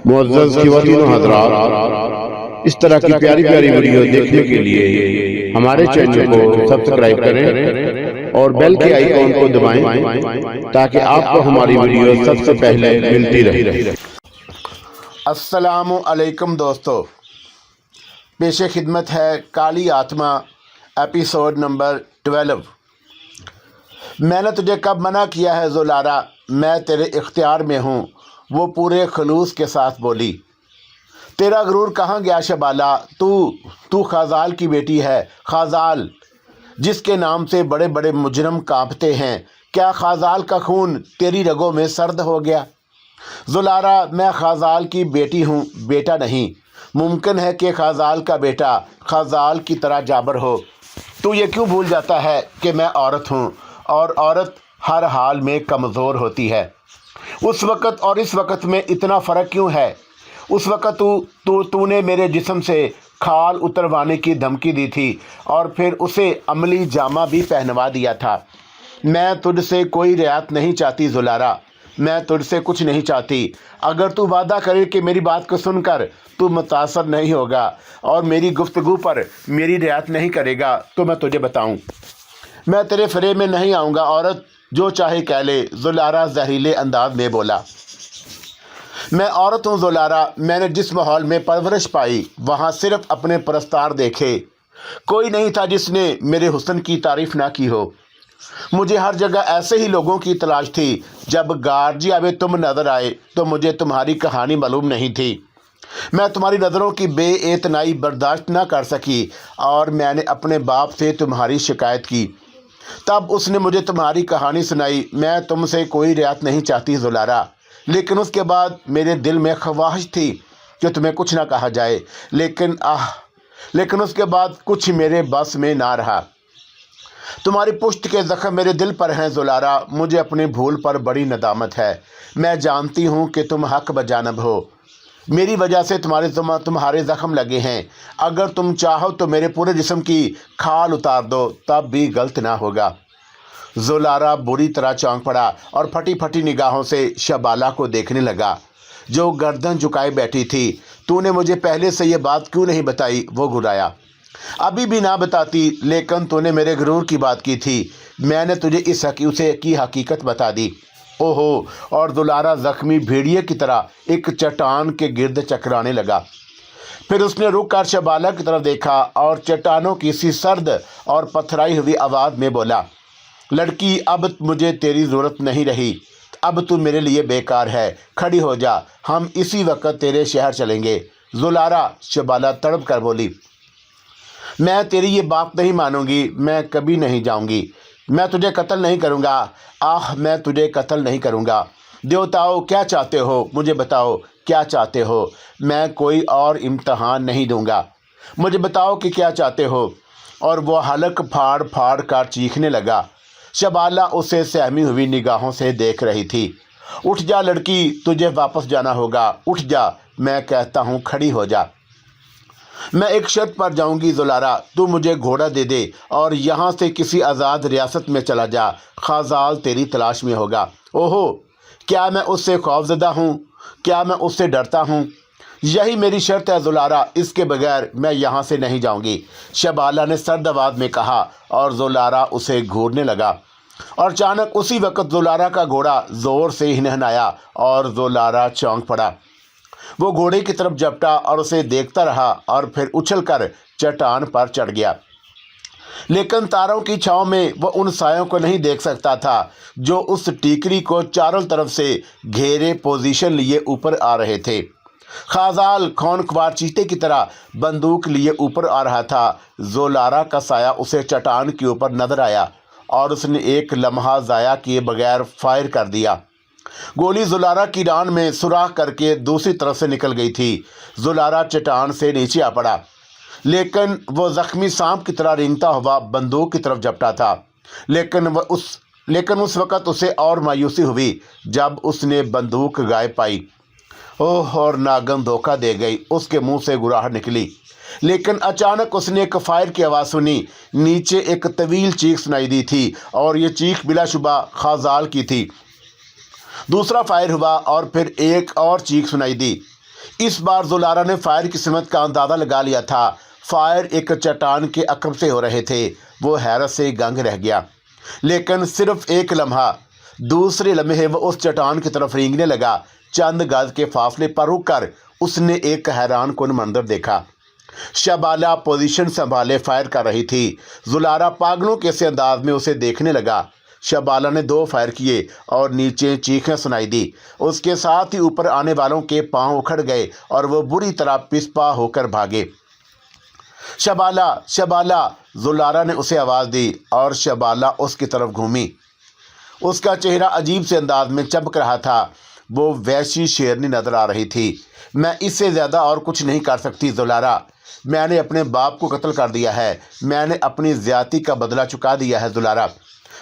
मुअज़्ज़ज़ ख़वातीन व हज़रात, इस तरह की प्यारी प्यारी वीडियो देखने के लिए हमारे चैनल को सब्सक्राइब करें और बेल के आइकॉन को दबाएं ताकि आपको हमारी वीडियो सबसे पहले मिलती रहे। अस्सलामु अलैकुम दोस्तों, पेश खिदमत है काली आत्मा एपिसोड नंबर 12। मैंने तुझे कब मना किया है ज़ुलारा, मैं तेरे इख्तियार में हूँ, वो पूरे खलूस के साथ बोली। तेरा गुरूर कहाँ गया शबाला, तू खाजाल की बेटी है। खाजाल जिसके नाम से बड़े बड़े मुजरम कांपते हैं, क्या खाजाल का खून तेरी रगों में सर्द हो गया? ज़ुलारा, मैं खाजाल की बेटी हूँ, बेटा नहीं। मुमकिन है कि खाजाल का बेटा खाजाल की तरह जाबर हो। तू ये क्यों भूल जाता है कि मैं औरत हूँ और औरत हर हाल में कमज़ोर होती है। उस वक़्त और इस वक़्त में इतना फ़र्क क्यों है? उस वक़्त तूने मेरे जिस्म से खाल उतरवाने की धमकी दी थी और फिर उसे अमली जामा भी पहनवा दिया था। मैं तुझसे कोई रियायत नहीं चाहती ज़ुलारा, मैं तुझसे कुछ नहीं चाहती। अगर तू वादा करे कि मेरी बात को सुनकर तू मुतासर नहीं होगा और मेरी गुफ्तगू पर मेरी रियायत नहीं करेगा तो मैं तुझे बताऊं, मैं तेरे फ़रेब में नहीं आऊँगा। औरत जो चाहे कह ले, ज़ुलारा जहरीले अंदाज में बोला। मैं औरत हूँ ज़ुलारा, मैंने जिस माहौल में परवरिश पाई वहाँ सिर्फ़ अपने परस्तार देखे, कोई नहीं था जिसने मेरे हुस्न की तारीफ़ ना की हो। मुझे हर जगह ऐसे ही लोगों की तलाश थी। जब गार्जिया में तुम नज़र आए तो मुझे तुम्हारी कहानी मालूम नहीं थी। मैं तुम्हारी नज़रों की बेइतनाई बर्दाश्त ना कर सकी और मैंने अपने बाप से तुम्हारी शिकायत की। तब उसने मुझे तुम्हारी कहानी सुनाई। मैं तुमसे कोई रियायत नहीं चाहती ज़ुलारा, लेकिन उसके बाद मेरे दिल में ख्वाहिश थी कि तुम्हें कुछ ना कहा जाए, लेकिन उसके बाद कुछ मेरे बस में ना रहा। तुम्हारी पुश्त के ज़ख्म मेरे दिल पर हैं ज़ुलारा, मुझे अपनी भूल पर बड़ी नदामत है। मैं जानती हूँ कि तुम हक बजानब हो, मेरी वजह से तुम्हारे ज़ख्म लगे हैं। अगर तुम चाहो तो मेरे पूरे जिस्म की खाल उतार दो, तब भी गलत ना होगा। ज़ुलारा बुरी तरह चौंक पड़ा और फटी फटी निगाहों से शबाला को देखने लगा जो गर्दन झुकाए बैठी थी। तूने मुझे पहले से ये बात क्यों नहीं बताई? वो घुराया। अभी भी ना बताती, लेकिन तूने मेरे गुरूर की बात की थी, मैंने तुझे इस की हकीकत बता दी। ओहो! और ज़ुलारा ज़ख्मी भेड़िए की तरह एक चट्टान के गिर्द चकराने लगा। फिर उसने रुक कर शबाला की तरफ देखा और चट्टानों की सी सर्द और पथराई हुई आवाज़ में बोला, लड़की, अब मुझे तेरी ज़रूरत नहीं रही, अब तू मेरे लिए बेकार है। खड़ी हो जा, हम इसी वक्त तेरे शहर चलेंगे। ज़ुलारा, शबाला तड़प कर बोली, मैं तेरी ये बात नहीं मानूंगी, मैं कभी नहीं जाऊंगी। मैं तुझे कत्ल नहीं करूंगा। मैं तुझे कत्ल नहीं करूंगा। देवताओं, क्या चाहते हो? मुझे बताओ, क्या चाहते हो? मैं कोई और इम्तहान नहीं दूंगा। मुझे बताओ कि क्या चाहते हो? और वो हलक फाड़ फाड़ कर चीखने लगा। शबाला उसे सहमी हुई निगाहों से देख रही थी। उठ जा लड़की, तुझे वापस जाना होगा। उठ जा, मैं कहता हूँ, खड़ी हो जा। मैं एक शर्त पर जाऊंगी ज़ुलारा, तू मुझे घोड़ा दे दे और यहाँ से किसी आज़ाद रियासत में चला जा। खाजाल तेरी तलाश में होगा। ओहो! क्या मैं उससे खौफज़दा हूँ? क्या मैं उससे डरता हूँ? यही मेरी शर्त है ज़ुलारा, इसके बगैर मैं यहाँ से नहीं जाऊँगी। शबाला ने सर्द आवाज़ में कहा और ज़ुलारा उसे घूरने लगा और अचानक उसी वक़्त ज़ुलारा का घोड़ा ज़ोर से हिनहिनाया और ज़ुलारा चौंक पड़ा। वो घोड़े की तरफ झपटा और उसे देखता रहा और फिर उछलकर चट्टान पर चढ़ गया। लेकिन तारों की छांव में वो उन सायों को नहीं देख सकता था जो उस टीकरी को चारों तरफ से घेरे पोजीशन लिए ऊपर आ रहे थे। खाजाल खौनख्वार चीते की तरह बंदूक लिए ऊपर आ रहा था। ज़ुलारा का साया उसे चट्टान के ऊपर नजर आया और उसने एक लम्हा ज़ाया किए बगैर फायर कर दिया। गोली ज़ुलारा की डांड में सुराख करके दूसरी तरफ से निकल गई थी। ज़ुलारा चट्टान से नीचे आ पड़ा, लेकिन वो ज़ख्मी सांप की तरह रेंगता हुआ बंदूक की तरफ झपटा था। लेकिन उस वक़्त उसे और मायूसी हुई जब उसने बंदूक गायब पाई। ओह! और नागन धोखा दे गई। उसके मुंह से गुराहट निकली, लेकिन अचानक उसने एक फायर की आवाज़ सुनी। नीचे एक तवील चीख सुनाई दी थी और ये चीख बिलाशुबा खाजाल की थी। दूसरा फायर हुआ और फिर एक और चीख सुनाई दी। اس بار زلارہ نے فائر کی سمت کا اندازہ لگا لیا تھا۔ فائر ایک چٹان کے عقب سے ہو رہے تھے۔ وہ حیرت سے دنگ رہ گیا، لیکن صرف ایک لمحہ۔ دوسرے لمحے وہ اس چٹان کی طرف رینگنے لگا۔ چند گز کے فاصلے پر رک کر اس نے ایک حیران کن منظر دیکھا۔ شبالہ پوزیشن سنبھالے فائر کر رہی تھی۔ زلارہ پاگلوں کے سے انداز میں اسے دیکھنے لگا۔ شبالہ نے 2 فائر کیے اور نیچے چیخیں سنائی دی۔ اس کے ساتھ ہی اوپر آنے والوں کے پاؤں اکھڑ گئے اور وہ بری طرح پسپا ہو کر بھاگے۔ شبالہ، شبالہ، زلارہ نے اسے آواز دی اور شبالہ اس کی طرف گھومی۔ اس کا چہرہ عجیب سے انداز میں چمک رہا تھا۔ وہ وحشی شیرنی نظر آ رہی تھی۔ میں اس سے زیادہ اور کچھ نہیں کر سکتی زلارہ۔ میں نے اپنے باپ کو قتل کر دیا ہے۔ میں نے اپنی زیادتی کا بدلہ چکا دیا ہے زلارہ۔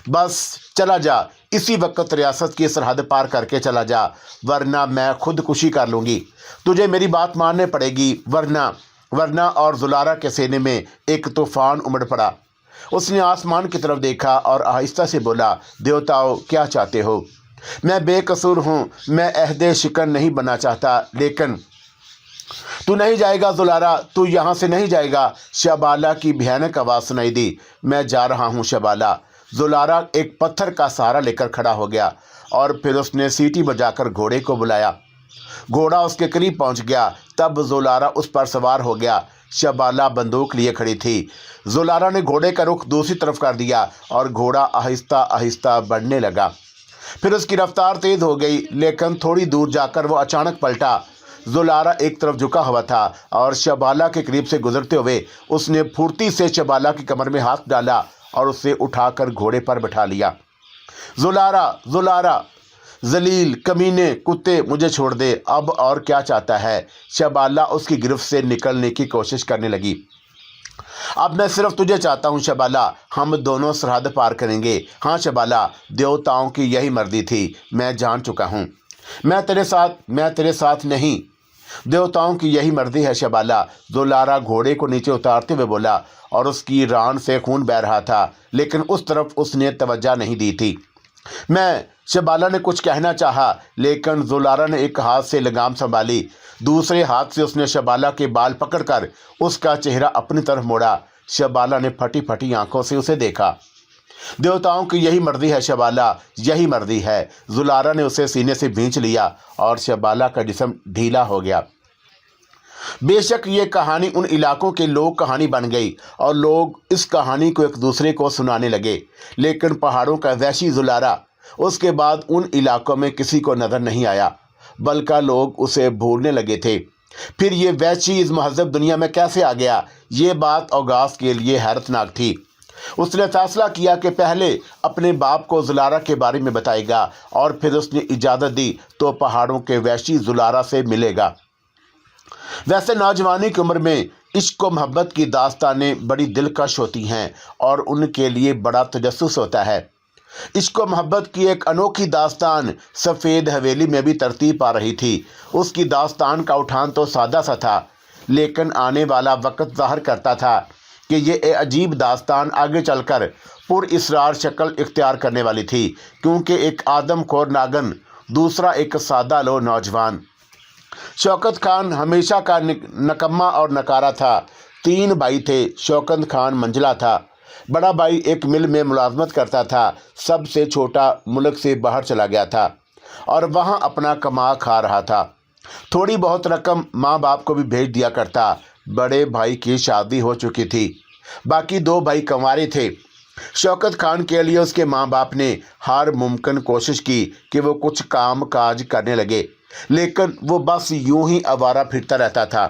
بس چلا جا، اسی وقت ریاست کی سرحد پار کر کے چلا جا، ورنہ میں خودکشی کر لوں گی۔ تجھے میری بات ماننے پڑے گی، ورنہ اور زلارہ کے سینے میں ایک طوفان امڑ پڑا۔ اس نے آسمان کی طرف دیکھا اور آہستہ سے بولا، دیوتاؤ کیا چاہتے ہو؟ میں بے قصور ہوں، میں عہد شکن نہیں بننا چاہتا، لیکن تو نہیں جائے گا زلارہ، تو یہاں سے نہیں جائے گا۔ شبالہ کی بھیانک آواز سنائی دی، میں جا رہا ہوں شبالہ۔ زلارہ ایک پتھر کا سہارا لے کر کھڑا ہو گیا اور پھر اس نے سیٹی بجا کر گھوڑے کو بلایا۔ گھوڑا اس کے قریب پہنچ گیا، تب زلارہ اس پر سوار ہو گیا۔ شبالہ بندوق لیے کھڑی تھی۔ زلارہ نے گھوڑے کا رخ دوسری طرف کر دیا اور گھوڑا آہستہ آہستہ بڑھنے لگا۔ پھر اس کی رفتار تیز ہو گئی، لیکن تھوڑی دور جا کر وہ اچانک پلٹا۔ زلارہ ایک طرف جھکا ہوا تھا اور شبالہ کے قریب سے گزرتے ہوئے اس نے پھرتی سے شبالہ کی کمر میں ہاتھ ڈالا اور اسے اٹھا کر گھوڑے پر بٹھا لیا۔ زلارہ، زلارہ، ذلیل کمینے کتے، مجھے چھوڑ دے، اب اور کیا چاہتا ہے؟ شبالہ اس کی گرفت سے نکلنے کی کوشش کرنے لگی۔ اب میں صرف تجھے چاہتا ہوں شبالہ، ہم دونوں سرحد پار کریں گے۔ ہاں شبالہ، دیوتاؤں کی یہی مرضی تھی، میں جان چکا ہوں۔ میں تیرے ساتھ نہیں، دیوتاؤں کی یہی مرضی ہے شبالہ۔ زلارہ گھوڑے کو نیچے اتارتے ہوئے بولا اور اس کی ران سے خون بہہ رہا تھا، لیکن اس طرف اس نے توجہ نہیں دی تھی۔ شبالہ نے کچھ کہنا چاہا، لیکن زلارہ نے ایک ہاتھ سے لگام سنبھالی، دوسرے ہاتھ سے اس نے شبالہ کے بال پکڑ کر اس کا چہرہ اپنی طرف موڑا۔ شبالہ نے پھٹی پھٹی آنکھوں سے اسے دیکھا۔ دیوتاؤں کی یہی مرضی ہے شبالہ، یہی مرضی ہے۔ زلارہ نے اسے سینے سے بھینچ لیا اور شبالہ کا جسم ڈھیلا ہو گیا۔ بے شک یہ کہانی ان علاقوں کے لوگ کہانی بن گئی اور لوگ اس کہانی کو ایک دوسرے کو سنانے لگے، لیکن پہاڑوں کا وحشی زلارہ اس کے بعد ان علاقوں میں کسی کو نظر نہیں آیا، بلکہ لوگ اسے بھولنے لگے تھے۔ پھر یہ وحشی اس مہذب دنیا میں کیسے آ گیا؟ یہ بات اوغاز کے لیے حیرت ناک تھی۔ اس نے فیصلہ کیا کہ پہلے اپنے باپ کو زلارہ کے بارے میں بتائے گا اور پھر اس نے اجازت دی تو پہاڑوں کے وحشی زلارہ سے ملے گا۔ ویسے نوجوانی کی عمر میں عشق و محبت کی داستانیں بڑی دلکش ہوتی ہیں اور ان کے لیے بڑا تجسس ہوتا ہے۔ عشق و محبت کی ایک انوکھی داستان سفید حویلی میں بھی ترتیب پا رہی تھی۔ اس کی داستان کا اٹھان تو سادہ سا تھا، لیکن آنے والا وقت ظاہر کرتا تھا کہ یہ عجیب داستان آگے چل کر پر اسرار شکل اختیار کرنے والی تھی، کیونکہ ایک آدم خور ناگن، دوسرا ایک سادہ لو نوجوان۔ شوکت خان ہمیشہ کا نکما اور نکارا تھا۔ 3 بھائی تھے۔ شوکت خان منجلا تھا، بڑا بھائی ایک مل میں ملازمت کرتا تھا، سب سے چھوٹا ملک سے باہر چلا گیا تھا اور وہاں اپنا کما کھا رہا تھا۔ تھوڑی بہت رقم ماں باپ کو بھی بھیج دیا کرتا۔ بڑے بھائی کی شادی ہو چکی تھی، باقی 2 بھائی کنوارے تھے۔ شوکت خان کے لیے اس کے ماں باپ نے ہر ممکن کوشش کی کہ وہ کچھ کام کاج کرنے لگے، لیکن وہ بس یوں ہی آوارہ پھرتا رہتا تھا۔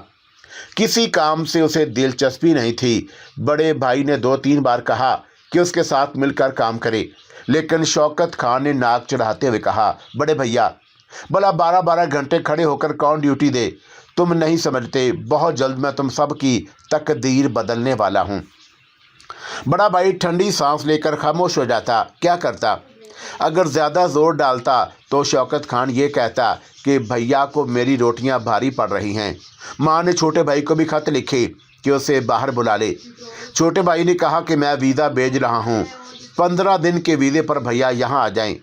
کسی کام سے اسے دلچسپی نہیں تھی۔ بڑے بھائی نے 2-3 بار کہا کہ اس کے ساتھ مل کر کام کرے، لیکن شوکت خان نے ناک چڑھاتے ہوئے کہا، بڑے بھیا، بھلا 12 گھنٹے کھڑے ہو کر کون ڈیوٹی دے؟ تم نہیں سمجھتے، بہت جلد میں تم سب کی تقدیر بدلنے والا ہوں۔ بڑا بھائی ٹھنڈی سانس لے کر خاموش ہو جاتا۔ کیا کرتا؟ اگر زیادہ زور ڈالتا تو شوکت خان یہ کہتا کہ بھیا کو میری روٹیاں بھاری پڑ رہی ہیں۔ ماں نے چھوٹے بھائی کو بھی خط لکھے کہ اسے باہر بلا لے۔ چھوٹے بھائی نے کہا کہ میں ویزا بھیج رہا ہوں، 15 दिन के वीज़े पर भैया यहाँ आ जाएं।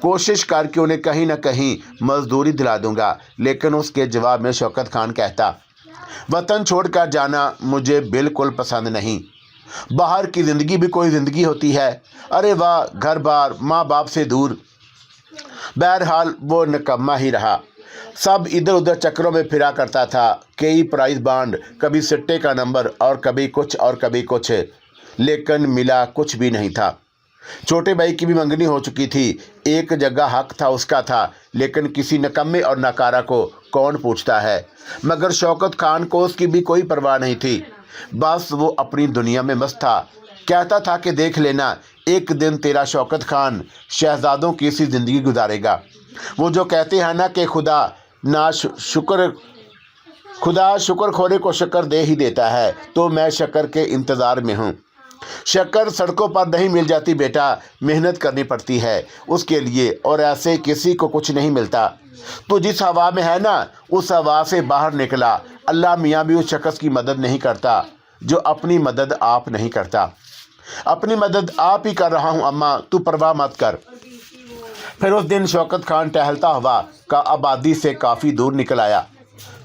कोशिश करके उन्हें कहीं ना कहीं मजदूरी दिला दूंगा। लेकिन उसके जवाब में शौकत खान कहता, वतन छोड़कर जाना मुझे बिल्कुल पसंद नहीं। बाहर की ज़िंदगी भी कोई ज़िंदगी होती है। अरे वाह, घर बार माँ बाप से दूर। बहरहाल वो निकम्मा ही रहा। सब इधर उधर चक्रों में फिरा करता था। कई प्राइज बांड, कभी सिट्टे का नंबर और कभी कुछ और कभी कुछ, लेकिन मिला कुछ भी नहीं था। छोटे भाई की भी मंगनी हो चुकी थी। एक जगह हक था उसका था, लेकिन किसी निकम्मे और नकारा को कौन पूछता है। मगर शौकत खान को उसकी भी कोई परवाह नहीं थी। बस वो अपनी दुनिया में मस्त था। कहता था कि देख लेना, एक दिन तेरा शौकत खान शहजादों की सी ज़िंदगी गुजारेगा। वो जो कहते हैं ना कि खुदा शुक्र खोरे को शक्कर दे ही देता है, तो मैं शक्कर के इंतज़ार में हूँ। शक्कर सड़कों पर नहीं मिल जाती बेटा, मेहनत करनी पड़ती है उसके लिए, और ऐसे किसी को कुछ नहीं मिलता। तो जिस हवा में है ना, उस हवा से बाहर निकला। अल्लाह मियाँ भी उस शख्स की मदद नहीं करता जो अपनी मदद आप नहीं करता। अपनी मदद आप ही कर रहा हूँ अम्मा, तू परवाह मत कर। फिर उस दिन शौकत खान टहलता हुआ का आबादी से काफ़ी दूर निकल आया।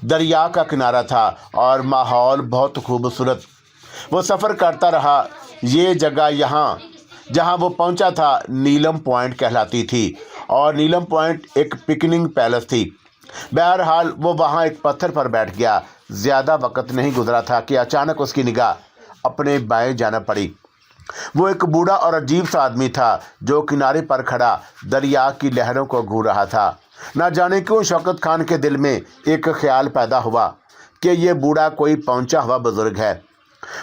दरिया का किनारा था और माहौल बहुत खूबसूरत। वो सफ़र करता रहा। ये जगह यहाँ जहाँ वो पहुँचा था नीलम पॉइंट कहलाती थी, और नीलम पॉइंट एक पिकनिक पैलेस थी। बहरहाल वो वहाँ एक पत्थर पर बैठ गया। ज़्यादा वक्त नहीं गुजरा था कि अचानक उसकी निगाह अपने बाएं जाना पड़ी। वो एक बूढ़ा और अजीब सा आदमी था जो किनारे पर खड़ा दरिया की लहरों को घूर रहा था। ना जाने क्यों शौकत खान के दिल में एक ख्याल पैदा हुआ कि ये बूढ़ा कोई पहुंचा हुआ बुजुर्ग है,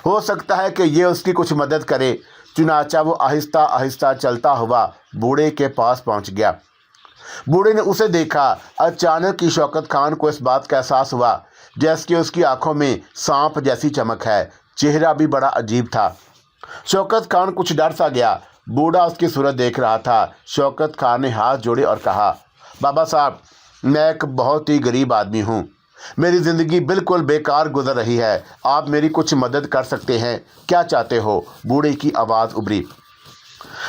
हो सकता है कि ये उसकी कुछ मदद करे। चुनाचा वो आहिस्ता आहिस्ता चलता हुआ बूढ़े के पास पहुंच गया। बूढ़े ने उसे देखा। अचानक ही शौकत खान को इस बात का एहसास हुआ जैसे कि उसकी आंखों में सांप जैसी चमक है। चेहरा भी बड़ा अजीब था। शौकत खान कुछ डर सा गया। बूढ़ा उसकी सूरत देख रहा था। शौकत खान ने हाथ जोड़े और कहा, बाबा साहब, मैं एक बहुत ही गरीब आदमी हूँ। मेरी ज़िंदगी बिल्कुल बेकार गुजर रही है। आप मेरी कुछ मदद कर सकते हैं? क्या चाहते हो? बूढ़े की आवाज़ उभरी।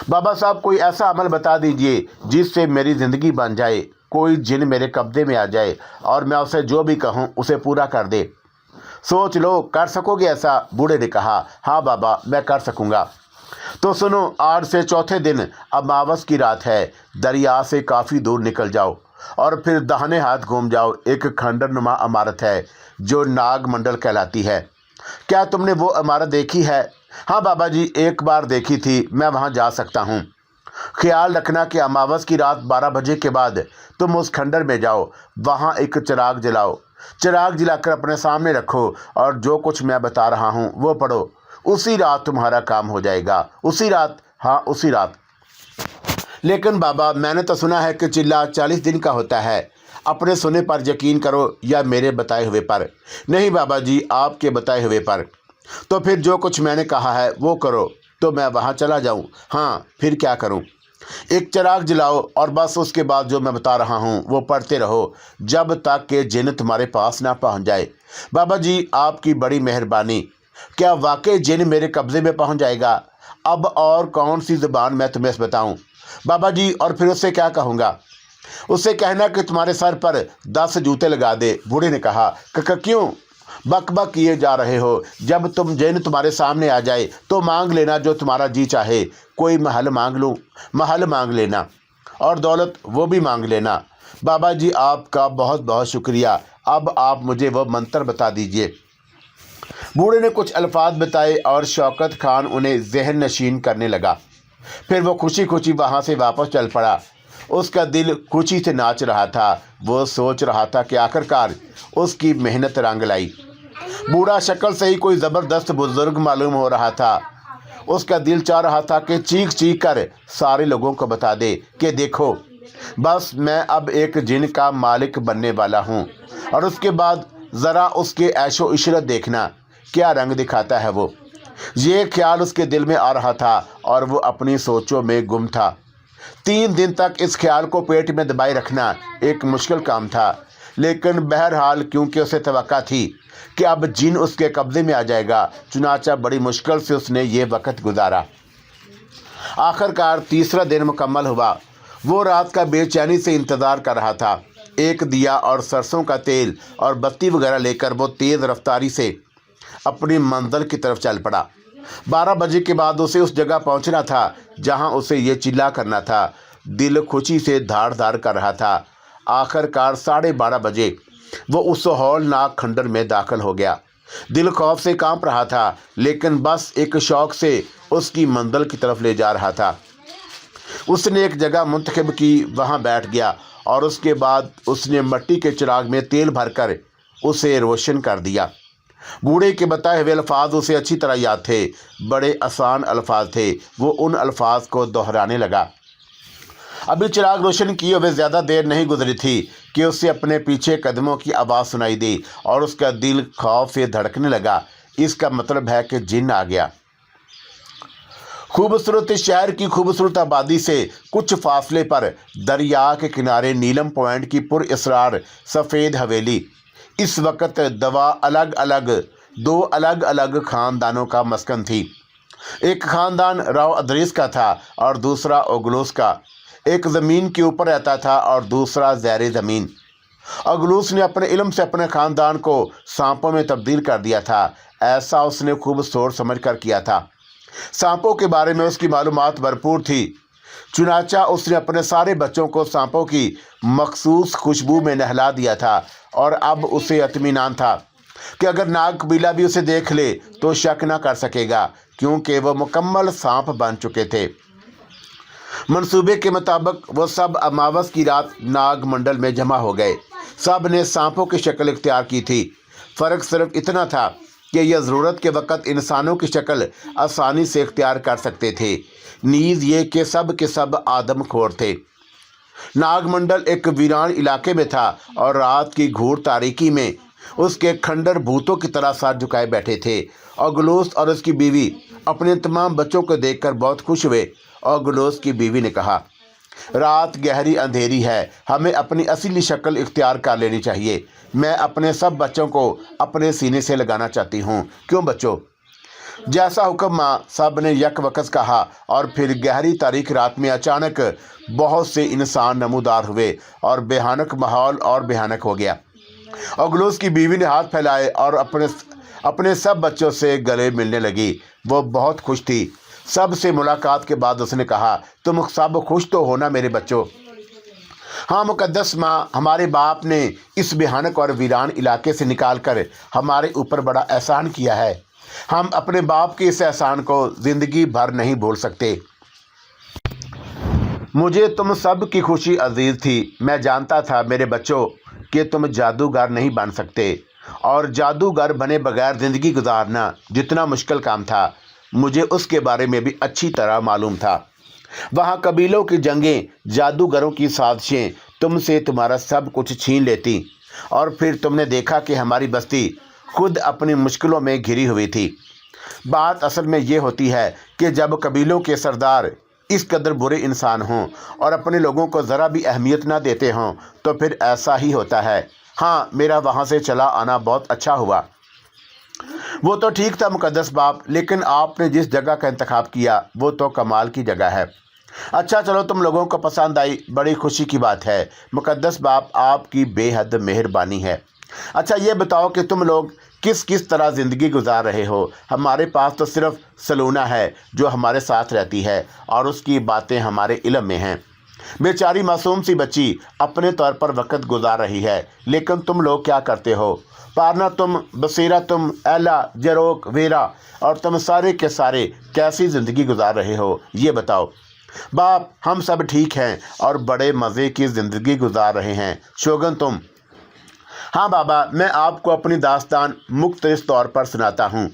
बाबा साहब, कोई ऐसा अमल बता दीजिए जिससे मेरी ज़िंदगी बन जाए, कोई जिन मेरे कब्जे में आ जाए और मैं उसे जो भी कहूँ उसे पूरा कर दे। सोच लो, कर सकोगे ऐसा? बूढ़े ने कहा, हाँ बाबा, मैं कर सकूँगा। तो सुनो, आज से चौथे दिन अमावस की रात है। दरिया से काफ़ी दूर निकल जाओ और फिर दाहिने हाथ घूम जाओ। एक खंडर नुमा इमारत है जो नाग मंडल कहलाती है। क्या तुमने वो इमारत देखी है? हाँ बाबा जी, एक बार देखी थी, मैं वहाँ जा सकता हूँ। ख्याल रखना कि अमावस की रात 12 बजे के बाद तुम उस खंडर में जाओ। वहाँ एक चिराग जलाओ। चिराग जलाकर अपने सामने रखो और जो कुछ मैं बता रहा हूँ वो पढ़ो। उसी रात तुम्हारा काम हो जाएगा। उसी रात? हाँ, उसी रात। लेकिन बाबा, मैंने तो सुना है कि चिल्ला 40 दिन का होता है। अपने सुने पर यकीन करो या मेरे बताए हुए पर? नहीं बाबा जी, आपके बताए हुए पर। तो फिर जो कुछ मैंने कहा है वो करो। तो मैं वहाँ चला जाऊँ? हाँ, फिर क्या करूँ? एक चिराग जलाओ और बस उसके बाद जो मैं बता रहा हूँ वो पढ़ते रहो जब तक कि जिन तुम्हारे पास ना पहुँच जाए। बाबा जी, आपकी बड़ी मेहरबानी। क्या वाकई जिन मेरे कब्ज़े में पहुँच जाएगा? अब और कौन सी ज़ुबान मैं तुम्हें बताऊँ? बाबा जी, और फिर उससे क्या कहूँगा? उससे कहना कि तुम्हारे सर पर 10 जूते लगा दे। बूढ़े ने कहा, क्यों बक बक किए जा रहे हो? जब तुम जिन तुम्हारे सामने आ जाए तो मांग लेना जो तुम्हारा जी चाहे। कोई महल मांग लूँ? महल मांग लेना, और दौलत वो भी मांग लेना। बाबा जी, आपका बहुत बहुत शुक्रिया। अब आप मुझे वो मंत्र बता दीजिए। बूढ़े ने कुछ अल्फाज बताए और शौकत खान उन्हें जहन नशीन करने लगा। फिर वो खुशी खुशी वहाँ से वापस चल पड़ा। उसका दिल खुशी से नाच रहा था। वो सोच रहा था कि आखिरकार उसकी मेहनत रंग लाई। बूढ़ा शक्ल से ही कोई ज़बरदस्त बुजुर्ग मालूम हो रहा था। उसका दिल चाह रहा था कि चीख चीख कर सारे लोगों को बता दे कि देखो, बस मैं अब एक जिन का मालिक बनने वाला हूँ, और उसके बाद ज़रा उसके ऐशो इशरत देखना क्या रंग दिखाता है वो। ये ख्याल उसके दिल में आ रहा था और वो अपनी सोचों में गुम था। 3 दिन तक इस ख्याल को पेट में दबाए रखना एक मुश्किल काम था, लेकिन बहरहाल क्योंकि उसे तवक्का थी कि अब जिन उसके कब्ज़े में आ जाएगा, चुनाचा बड़ी मुश्किल से उसने ये वक्त गुजारा। आखिरकार तीसरा दिन मुकम्मल हुआ। वो रात का बेचैनी से इंतज़ार कर रहा था। एक दिया और सरसों का तेल और बत्ती वगैरह लेकर वो तेज़ रफ्तारी से अपनी मंजिल की तरफ चल पड़ा। 12 बजे के बाद उसे उस जगह पहुंचना था जहां उसे ये चिल्ला करना था। दिल खुशी से धाड़ धाड़ कर रहा था। आखिरकार 12:30 बजे वो उस हौलनाक खंडर में दाखिल हो गया। दिल खौफ से कांप रहा था, लेकिन बस एक शौक से उसकी मंजिल की तरफ ले जा रहा था। उसने एक जगह मुंतखब की, वहां बैठ गया और उसके बाद उसने मिट्टी के चिराग में तेल भरकर उसे रोशन कर दिया। बूढ़े के बताए हुए अल्फाज उसे अच्छी तरह याद थे। बड़े आसान अल्फाज थे। वो उन अल्फाज को दोहराने लगा। अभी चिराग रोशन किए हुए ज़्यादा देर नहीं गुजरी थी कि उसे अपने पीछे कदमों की आवाज़ सुनाई दी और उसका दिल खौफ से धड़कने लगा। इसका मतलब है कि जिन आ गया। खूबसूरत शहर की खूबसूरत आबादी से कुछ फासले पर दरिया के किनारे नीलम पॉइंट की पुरअसरार सफ़ेद हवेली इस वक्त दो अलग अलग ख़ानदानों का मस्कन थी। एक ख़ानदान राव अदरीस का था और दूसरा ओगलूस का। एक ज़मीन के ऊपर रहता था और दूसरा ज़ैर ज़मीन। ओगलूस ने अपने इल्म से अपने ख़ानदान को सांपों में तब्दील कर दिया था। ऐसा उसने खूब सोच समझ कर किया था। सांपों के बारे में उसकी मालूमात भरपूर थी। चुनाचा उसने अपने सारे बच्चों को सांपों की मखसूस खुशबू में नहला दिया था और अब उसे इत्मीनान था कि अगर नाग कबीला भी उसे देख ले तो शक न कर सकेगा, क्योंकि वह मुकम्मल सांप बन चुके थे। मंसूबे के मुताबिक वो सब अमावस की रात नाग मंडल में जमा हो गए। सब ने सांपों की शक्ल इख्तियार की थी। फ़र्क सिर्फ इतना था कि यह ज़रूरत के वक़्त इंसानों की शक्ल आसानी से इख्तियार कर सकते थे। नीज़ ये कि सब आदम खोर थे। नागमंडल एक वीरान इलाके में था और रात की घूर तारीकी में उसके खंडर भूतों की तरह सर झुकाए बैठे थे। ओगलूस और उसकी बीवी अपने तमाम बच्चों को देखकर बहुत खुश हुए। ओगलूस की बीवी ने कहा, रात गहरी अंधेरी है, हमें अपनी असली शक्ल इख्तियार कर लेनी चाहिए। मैं अपने सब बच्चों को अपने सीने से लगाना चाहती हूँ। क्यों बच्चों? जैसा हुक्म माँ, सब ने यकवकस कहा और फिर गहरी तारीख रात में अचानक बहुत से इंसान नमूदार हुए और भयानक माहौल और भयानक हो गया। ओगलूस की बीवी ने हाथ फैलाए और अपने सब बच्चों से गले मिलने लगी। वो बहुत खुश थी। सब से मुलाकात के बाद उसने कहा, तुम सब खुश तो हो ना मेरे बच्चों? हाँ मुकद्दस माँ, हमारे बाप ने इस भयानक और वीरान इलाके से निकाल कर हमारे ऊपर बड़ा एहसान किया है। हम अपने बाप के इस एहसान को ज़िंदगी भर नहीं भूल सकते। मुझे तुम सब की खुशी अजीज़ थी। मैं जानता था मेरे बच्चों कि तुम जादूगर नहीं बन सकते, और जादूगर बने बगैर ज़िंदगी गुजारना जितना मुश्किल काम था, मुझे उसके बारे में भी अच्छी तरह मालूम था। वहाँ कबीलों की जंगें, जादूगरों की साजिशें तुमसे तुम्हारा सब कुछ छीन लेती, और फिर तुमने देखा कि हमारी बस्ती खुद अपनी मुश्किलों में घिरी हुई थी। बात असल में ये होती है कि जब कबीलों के सरदार इस कदर बुरे इंसान हों और अपने लोगों को ज़रा भी अहमियत ना देते हों, तो फिर ऐसा ही होता है। हाँ, मेरा वहाँ से चला आना बहुत अच्छा हुआ। वो तो ठीक था मुकद्दस बाप, लेकिन आपने जिस जगह का इंतखाब किया वो तो कमाल की जगह है। अच्छा चलो, तुम लोगों को पसंद आई, बड़ी खुशी की बात है। मुकद्दस बाप, आपकी बेहद मेहरबानी है। अच्छा ये बताओ कि तुम लोग किस किस तरह ज़िंदगी गुजार रहे हो? हमारे पास तो सिर्फ सलूना है जो हमारे साथ रहती है और उसकी बातें हमारे इल्म में हैं। बेचारी मासूम सी बच्ची अपने तौर पर वक्त गुजार रही है, लेकिन तुम लोग क्या करते हो? पारना तुम, बसीरा तुम, एला, जरोक, वेरा और तुम सारे के सारे कैसी ज़िंदगी गुजार रहे हो ये बताओ। बाप, हम सब ठीक हैं और बड़े मज़े की ज़िंदगी गुजार रहे हैं। शोगन तुम? हाँ बाबा, मैं आपको अपनी दास्तान मुख्तलिफ तौर पर सुनाता हूँ।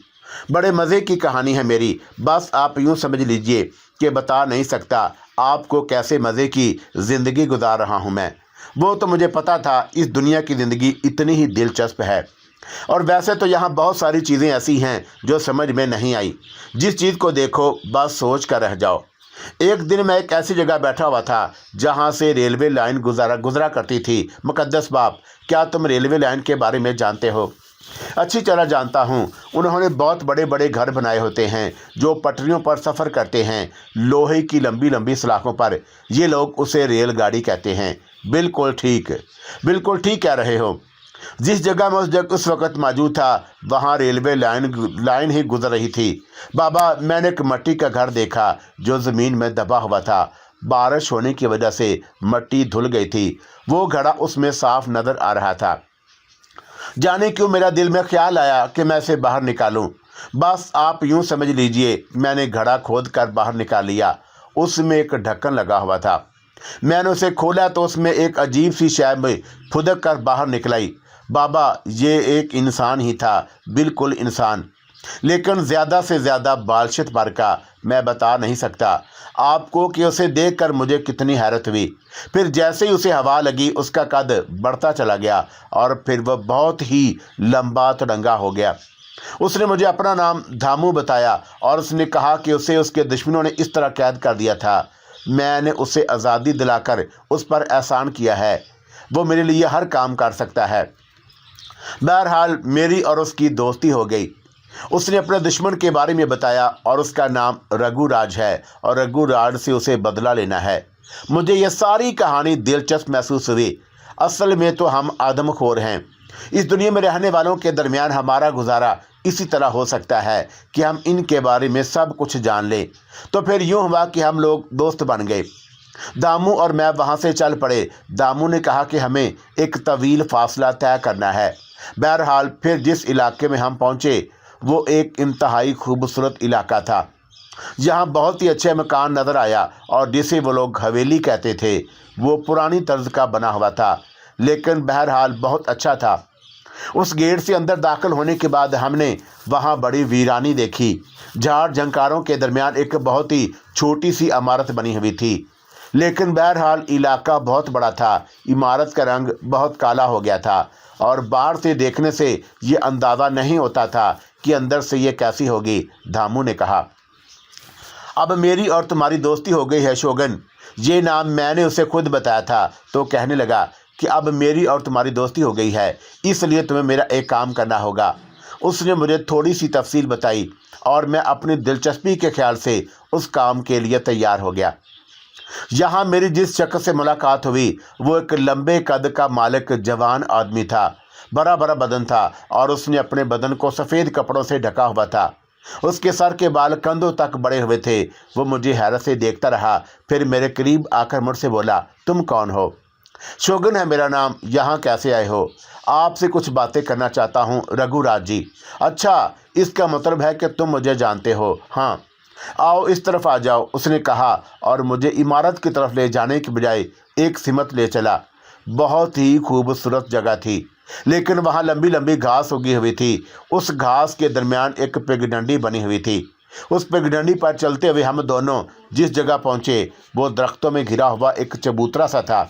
बड़े मज़े की कहानी है मेरी। बस आप यूँ समझ लीजिए कि बता नहीं सकता आपको कैसे मज़े की ज़िंदगी गुजार रहा हूँ मैं। वो तो मुझे पता था इस दुनिया की ज़िंदगी इतनी ही दिलचस्प है, और वैसे तो यहाँ बहुत सारी चीज़ें ऐसी हैं जो समझ में नहीं आई। जिस चीज़ को देखो बस सोच कर रह जाओ। एक दिन मैं एक ऐसी जगह बैठा हुआ था जहाँ से रेलवे लाइन गुजरा करती थी। मुकद्दस बाप, क्या तुम रेलवे लाइन के बारे में जानते हो? अच्छी तरह जानता हूँ। उन्होंने बहुत बड़े बड़े घर बनाए होते हैं जो पटरियों पर सफ़र करते हैं, लोहे की लंबी लंबी सलाखों पर। ये लोग उसे रेलगाड़ी कहते हैं। बिल्कुल ठीक कह रहे हो। जिस जगह मैं उस वक्त मौजूद था वहाँ रेलवे लाइन ही गुजर रही थी। बाबा, मैंने एक मिट्टी का घर देखा जो ज़मीन में दबा हुआ था। बारिश होने की वजह से मिट्टी धुल गई थी। वो घड़ा उसमें साफ नज़र आ रहा था। जाने क्यों मेरा दिल में ख्याल आया कि मैं इसे बाहर निकालूं। बस आप यूं समझ लीजिए, मैंने घड़ा खोद कर बाहर निकाल लिया। उसमें एक ढक्कन लगा हुआ था। मैंने उसे खोला तो उसमें एक अजीब सी शय में फुदक कर बाहर निकलाई। बाबा, ये एक इंसान ही था, बिल्कुल इंसान, लेकिन ज़्यादा से ज़्यादा बालशित भर का। मैं बता नहीं सकता आपको कि उसे देखकर मुझे कितनी हैरत हुई। फिर जैसे ही उसे हवा लगी उसका कद बढ़ता चला गया और फिर वह बहुत ही लंबा तिरंगा हो गया। उसने मुझे अपना नाम धामू बताया और उसने कहा कि उसे उसके दुश्मनों ने इस तरह कैद कर दिया था। मैंने उसे आज़ादी दिलाकर उस पर एहसान किया है। वो मेरे लिए हर काम कर सकता है। बहरहाल मेरी और उसकी दोस्ती हो गई। उसने अपने दुश्मन के बारे में बताया और उसका नाम रघुराज है और रघुराज से उसे बदला लेना है। मुझे यह सारी कहानी दिलचस्प महसूस हुई। असल में तो हम आदमखोर हैं। इस दुनिया में रहने वालों के दरमियान हमारा गुजारा इसी तरह हो सकता है कि हम इनके बारे में सब कुछ जान लें। तो फिर यूँ हुआ कि हम लोग दोस्त बन गए। दामू और मैं वहाँ से चल पड़े। दामू ने कहा कि हमें एक तवील फासला तय करना है। बहरहाल फिर जिस इलाके में हम पहुँचे वो एक इंतहाई खूबसूरत इलाका था। यहाँ बहुत ही अच्छे मकान नज़र आया और जिसे वो लोग हवेली कहते थे वो पुरानी तर्ज का बना हुआ था, लेकिन बहरहाल बहुत अच्छा था। उस गेट से अंदर दाखिल होने के बाद हमने वहाँ बड़ी वीरानी देखी। झाड़ झंकारों के दरमियान एक बहुत ही छोटी सी इमारत बनी हुई थी, लेकिन बहरहाल इलाका बहुत बड़ा था। इमारत का रंग बहुत काला हो गया था और बाहर से देखने से ये अंदाज़ा नहीं होता था कि अंदर से ये कैसी होगी। धामू ने कहा, अब मेरी और तुम्हारी दोस्ती हो गई है शोगन। ये नाम मैंने उसे खुद बताया था तो कहने लगा कि अब मेरी और तुम्हारी दोस्ती हो गई है, इसलिए तुम्हें मेरा एक काम करना होगा। उसने मुझे थोड़ी सी तफसील बताई और मैं अपनी दिलचस्पी के ख्याल से उस काम के लिए तैयार हो गया। यहाँ मेरी जिस शख्स से मुलाकात हुई वो एक लंबे कद का मालिक जवान आदमी था। बड़ा बड़ा बदन था और उसने अपने बदन को सफ़ेद कपड़ों से ढका हुआ था। उसके सर के बाल कंधों तक बड़े हुए थे। वो मुझे हैरत से देखता रहा, फिर मेरे करीब आकर मुझसे बोला, तुम कौन हो? शोगन है मेरा नाम। यहाँ कैसे आए हो? आपसे कुछ बातें करना चाहता हूँ रघुराज जी। अच्छा, इसका मतलब है कि तुम मुझे जानते हो? हाँ। आओ इस तरफ आ जाओ, उसने कहा और मुझे इमारत की तरफ ले जाने के बजाय एक सिमत ले चला। बहुत ही खूबसूरत जगह थी, लेकिन वहाँ लंबी लंबी घास उगी हुई थी। उस घास के दरमियान एक पगडंडी बनी हुई थी। उस पगडंडी पर चलते हुए हम दोनों जिस जगह पहुँचे वो दरख्तों में घिरा हुआ एक चबूतरा सा था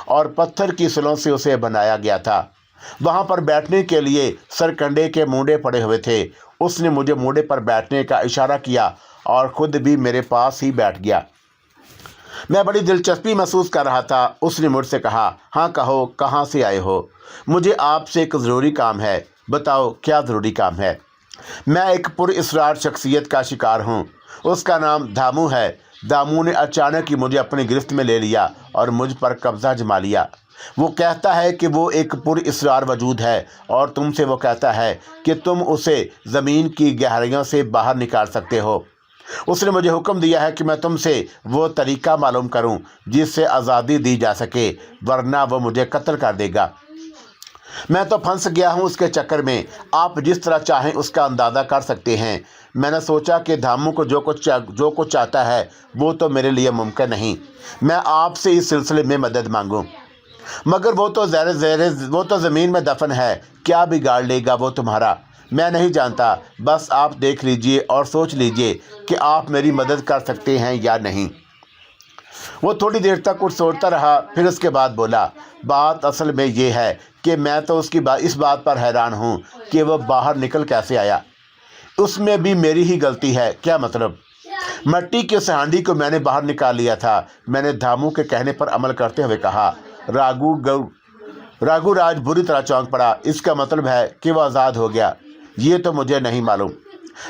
और पत्थर की सिलों से उसे बनाया गया था। वहाँ पर बैठने के लिए सरकंडे के मूंडे पड़े हुए थे। उसने मुझे मूंडे पर बैठने का इशारा किया और ख़ुद भी मेरे पास ही बैठ गया। मैं बड़ी दिलचस्पी महसूस कर रहा था। उसने मुझसे कहा, हाँ कहो, कहाँ से आए हो? मुझे आपसे एक ज़रूरी काम है। बताओ क्या ज़रूरी काम है? मैं एक पुरअसरार शख्सियत का शिकार हूँ। उसका नाम धामू है। दामू ने अचानक ही मुझे अपनी गिरफ्त में ले लिया और मुझ पर कब्ज़ा जमा लिया। वो कहता है कि वो एक पुरअसरार वजूद है और तुमसे वो कहता है कि तुम उसे ज़मीन की गहराइयों से बाहर निकाल सकते हो। उसने मुझे हुक्म दिया है कि मैं तुमसे वो तरीका मालूम करूं जिससे आज़ादी दी जा सके, वरना वो मुझे कत्ल कर देगा। मैं तो फंस गया हूं उसके चक्कर में। आप जिस तरह चाहें उसका अंदाज़ा कर सकते हैं। मैंने सोचा कि धामू को जो कुछ चाहता है वो तो मेरे लिए मुमकिन नहीं। मैं आपसे इस सिलसिले में मदद मांगूं, मगर वो तो ज़मीन में दफन है। क्या बिगाड़ लेगा वो तुम्हारा? मैं नहीं जानता। बस आप देख लीजिए और सोच लीजिए कि आप मेरी मदद कर सकते हैं या नहीं। वो थोड़ी देर तक कुछ सोचता रहा, फिर उसके बाद बोला, बात असल में ये है कि मैं तो इस बात पर हैरान हूँ कि वह बाहर निकल कैसे आया। उसमें भी मेरी ही गलती है। क्या मतलब? मिट्टी की उस हांडी को मैंने बाहर निकाल लिया था। मैंने धामू के कहने पर अमल करते हुए कहा, राघु राज बुरी तरह चौंक पड़ा। इसका मतलब है कि वो आज़ाद हो गया? ये तो मुझे नहीं मालूम।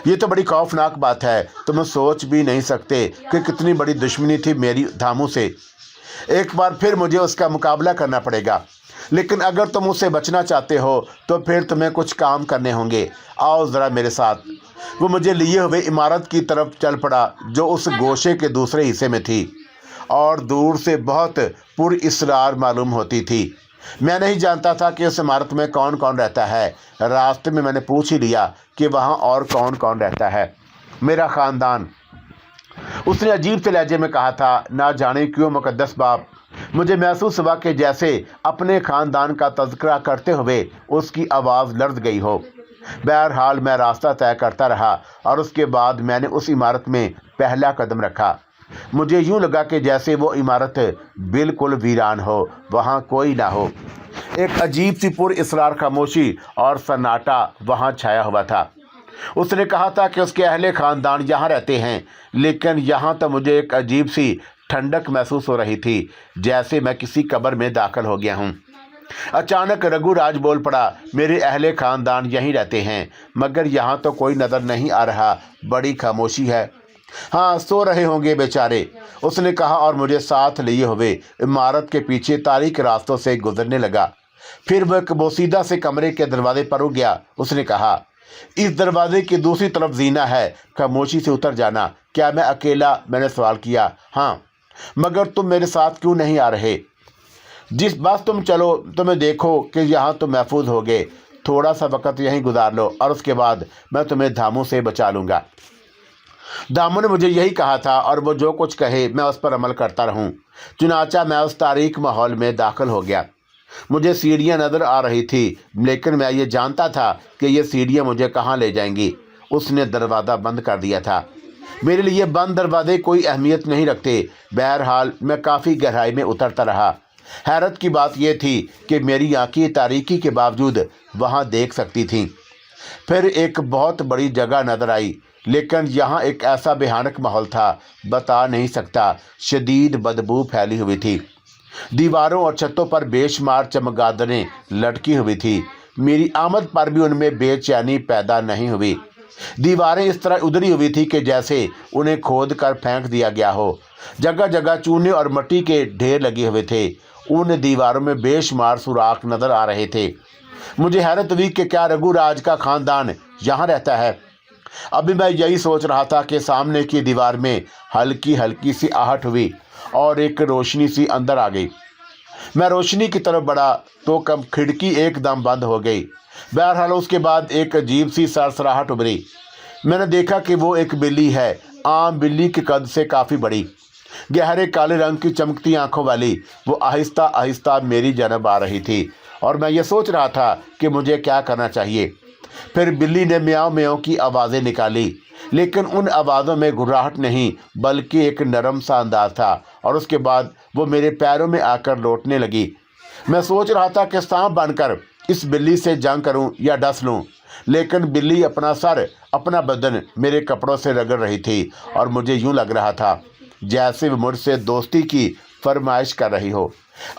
ये तो बड़ी खौफनाक बात है। तुम सोच भी नहीं सकते कि कितनी बड़ी दुश्मनी थी मेरी धामू से। एक बार फिर मुझे उसका मुकाबला करना पड़ेगा, लेकिन अगर तुम उससे बचना चाहते हो तो फिर तुम्हें कुछ काम करने होंगे। आओ ज़रा मेरे साथ। वो मुझे लिए हुए इमारत की तरफ चल पड़ा जो उस गोशे के दूसरे हिस्से में थी और दूर से बहुत पुरइसरार मालूम होती थी। मैं नहीं जानता था कि उस इमारत में कौन कौन रहता है। रास्ते में मैंने पूछ ही लिया कि वहाँ और कौन कौन रहता है। मेरा ख़ानदान, उसने अजीब से लहजे में कहा था। ना जाने क्यों मुकद्दस बाप, मुझे महसूस हुआ कि जैसे अपने ख़ानदान का तज़किरा करते हुए उसकी आवाज़ लर्ज़ गई हो। बहरहाल मैं रास्ता तय करता रहा और उसके बाद मैंने उस इमारत में पहला कदम रखा। मुझे यूँ लगा कि जैसे वो इमारत बिल्कुल वीरान हो, वहाँ कोई ना हो। एक अजीब सी पुरइसरार खामोशी और सन्नाटा वहाँ छाया हुआ था। उसने कहा था कि उसके अहले ख़ानदान यहाँ रहते हैं, लेकिन यहाँ तो मुझे एक अजीब सी ठंडक महसूस हो रही थी, जैसे मैं किसी कब्र में दाखिल हो गया हूँ। अचानक रघु राज बोल पड़ा, मेरे अहले ख़ानदान यहीं रहते हैं, मगर यहाँ तो कोई नज़र नहीं आ रहा। बड़ी खामोशी है। हाँ, सो रहे होंगे बेचारे, उसने कहा और मुझे साथ लिए हुए इमारत के पीछे तारीक रास्तों से गुजरने लगा। फिर वह एक बोसीदा से कमरे के दरवाजे पर रुक गया। उसने कहा, इस दरवाजे की दूसरी तरफ जीना है, खामोशी से उतर जाना। क्या मैं अकेला? मैंने सवाल किया। हाँ, मगर तुम मेरे साथ क्यों नहीं आ रहे? जिस बस तुम चलो, तुम्हें देखो कि यहाँ तुम महफूज हो गए। थोड़ा सा वक्त यहीं गुजार लो और उसके बाद मैं तुम्हें धामू से बचा लूँगा। धामू ने मुझे यही कहा था और वो जो कुछ कहे मैं उस पर अमल करता रहूं। चुनाचा मैं उस तारीक माहौल में दाखिल हो गया। मुझे सीढ़ियां नज़र आ रही थी, लेकिन मैं ये जानता था कि ये सीढ़ियां मुझे कहाँ ले जाएंगी। उसने दरवाज़ा बंद कर दिया था। मेरे लिए बंद दरवाजे कोई अहमियत नहीं रखते। बहरहाल मैं काफ़ी गहराई में उतरता रहा। हैरत की बात यह थी कि मेरी आँखें तारीकी के बावजूद वहाँ देख सकती थीं। फिर एक बहुत बड़ी जगह नज़र आई, लेकिन यहाँ एक ऐसा भयानक माहौल था, बता नहीं सकता। शदीद बदबू फैली हुई थी। दीवारों और छतों पर बेशुमार चमगादड़ें लटकी हुई थी। मेरी आमद पर भी उनमें बेचैनी पैदा नहीं हुई। दीवारें इस तरह उधरी हुई थी कि जैसे उन्हें खोद कर फेंक दिया गया हो। जगह जगह चूने और मिट्टी के ढेर लगे हुए थे। उन दीवारों में बेशुमार सुराख नज़र आ रहे थे। मुझे हैरत हुई कि क्या रघु राज का ख़ानदान यहाँ रहता है। अभी मैं यही सोच रहा था कि सामने की दीवार में हल्की हल्की सी आहट हुई और एक रोशनी सी अंदर आ गई। मैं रोशनी की तरफ बढ़ा तो कब खिड़की एकदम बंद हो गई। बहरहाल उसके बाद एक अजीब सी सरसराहट उभरी। मैंने देखा कि वो एक बिल्ली है, आम बिल्ली के कद से काफ़ी बड़ी, गहरे काले रंग की चमकती आंखों वाली। वो आहिस्ता आहिस्ता मेरी जानब आ रही थी और मैं ये सोच रहा था कि मुझे क्या करना चाहिए। फिर बिल्ली ने म्याऊं म्याऊं की आवाज़ें निकाली, लेकिन उन आवाज़ों में घुर्राहट नहीं बल्कि एक नरम सा अंदाज था। और उसके बाद वो मेरे पैरों में आकर लौटने लगी। मैं सोच रहा था कि सांप बनकर इस बिल्ली से जंग करूं या डस लूं, लेकिन बिल्ली अपना सर, अपना बदन मेरे कपड़ों से रगड़ रही थी और मुझे यूं लग रहा था जैसे वो मुझसे दोस्ती की फरमाइश कर रही हो।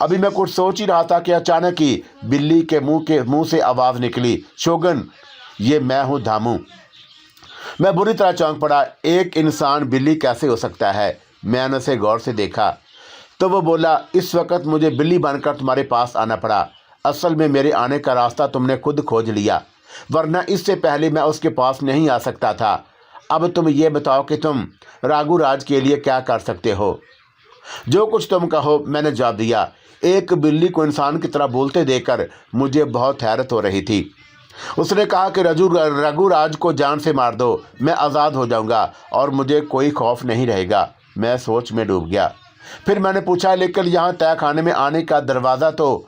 अभी मैं कुछ सोच ही रहा था कि अचानक ही बिल्ली के मुंह से आवाज़ निकली, शोगन, ये मैं हूँ धामू। मैं बुरी तरह चौंक पड़ा। एक इंसान बिल्ली कैसे हो सकता है? मैंने उसे गौर से देखा तो वो बोला, इस वक्त मुझे बिल्ली बनकर तुम्हारे पास आना पड़ा। असल में मेरे आने का रास्ता तुमने खुद खोज लिया, वरना इससे पहले मैं उसके पास नहीं आ सकता था। अब तुम ये बताओ कि तुम राघु राज के लिए क्या कर सकते हो? जो कुछ तुम कहो, मैंने जवाब दिया। एक बिल्ली को इंसान की तरह बोलते देखकर मुझे बहुत हैरत हो रही थी। उसने कहा कि रघु राज को जान से मार दो, मैं आज़ाद हो जाऊंगा और मुझे कोई खौफ नहीं रहेगा। मैं सोच में डूब गया। फिर मैंने पूछा, लेकिन यहाँ तय खाने में आने का दरवाज़ा तो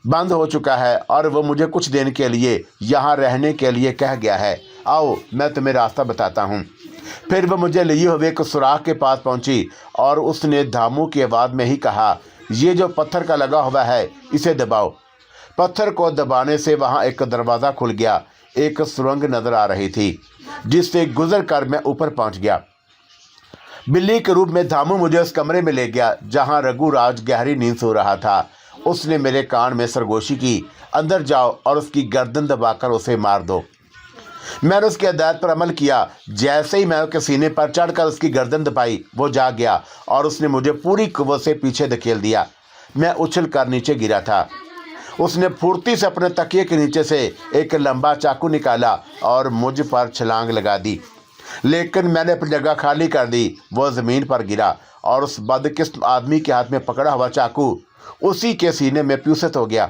बंद हो चुका है और वो मुझे कुछ दिन के लिए यहाँ रहने के लिए कह गया है। आओ मैं तुम्हें रास्ता बताता हूँ। फिर वह मुझे लिए हुए एक सुराख के पास पहुँची और उसने धामू की आवाज़ में ही कहा, ये जो पत्थर का लगा हुआ है इसे दबाओ। पत्थर को दबाने से वहाँ एक दरवाज़ा खुल गया। एक सुरंग नज़र आ रही थी जिससे गुजर कर मैं ऊपर पहुँच गया। बिल्ली के रूप में धामू मुझे उस कमरे में ले गया जहाँ रघु राज गहरी नींद सो रहा था। اس نے میرے کان میں سرگوشی کی، اندر جاؤ اور اس کی گردن دبا کر اسے مار دو۔ میں نے اس کی ہدایت پر عمل کیا۔ جیسے ہی میں اس کے سینے پر چڑھ کر اس کی گردن دبائی، وہ جاگ گیا اور اس نے مجھے پوری قوت سے پیچھے دھکیل دیا۔ میں اچھل کر نیچے گرا تھا۔ اس نے پھرتی سے اپنے تکیے کے نیچے سے ایک لمبا چاقو نکالا اور مجھ پر چھلانگ لگا دی، لیکن میں نے اپنی جگہ خالی کر دی۔ وہ زمین پر گرا اور اس بدقسم آدمی کے ہاتھ میں پکڑا ہوا چاقو اسی کے سینے میں پیوست ہو گیا۔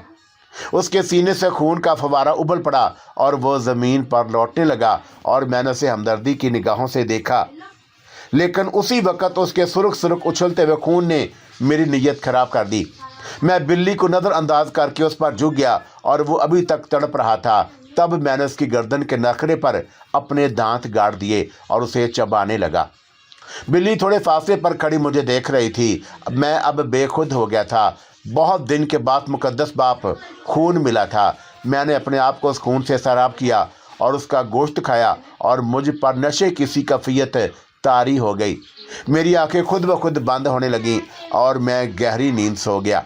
اس کے سینے سے خون کا فوارہ ابل پڑا اور وہ زمین پر لوٹنے لگا اور میں نے اسے ہمدردی کی نگاہوں سے دیکھا، لیکن اسی وقت اس کے سرخ سرخ اچھلتے ہوئے خون نے میری نیت خراب کر دی۔ میں بلی کو نظر انداز کر کے اس پر جھک گیا اور وہ ابھی تک تڑپ رہا تھا۔ تب میں نے اس کی گردن کے نخرے پر اپنے دانت گاڑ دیے اور اسے چبانے لگا۔ بلی تھوڑے فاصلے پر کھڑی مجھے دیکھ رہی تھی۔ میں اب بے خود ہو گیا تھا۔ بہت دن کے بعد مقدس باپ خون ملا تھا۔ میں نے اپنے آپ کو اس خون سے سیراب کیا اور اس کا گوشت کھایا اور مجھ پر نشے کی سی کیفیت طاری ہو گئی۔ میری آنکھیں خود بخود بند ہونے لگیں اور میں گہری نیند سو گیا۔